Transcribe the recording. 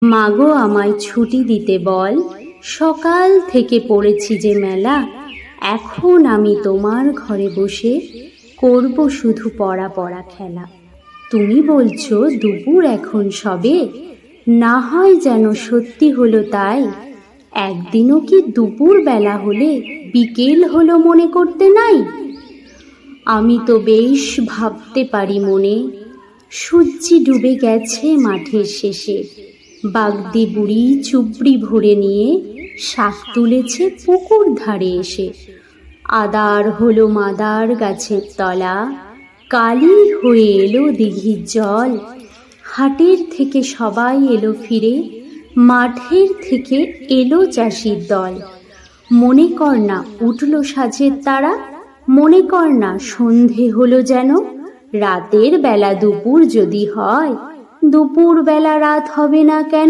মাগো আমায় ছুটি দিতে বল, সকাল থেকে পড়েছি যে মেলা। এখন আমি তোমার ঘরে বসে করব শুধু পড়া পড়া খেলা। তুমি বলছো দুপুর এখন সবে, না হয় যেন সত্যি হলো তাই। একদিনও কি দুপুর বেলা হলে বিকেল হলো মনে করতে নাই? আমি তো বেশ ভাবতে পারি মনে, সূর্যি ডুবে গেছে মাঠের শেষে। বাগদি বুড়ি চুবড়ি ভরে নিয়ে শাক তুলেছে পুকুর ধারে এসে। আদার হলো মাদার গাছের তলা, কালি হয়ে এলো দিঘির জল। হাটের থেকে সবাই এলো ফিরে, মাঠের থেকে এলো চাষির দল। মনে কর না উঠল সাজের তারা, মনে কর না সন্ধে হলো যেন। রাতের বেলা দুপুর যদি হয়, দুপুর বেলা রাত হবে না কেন?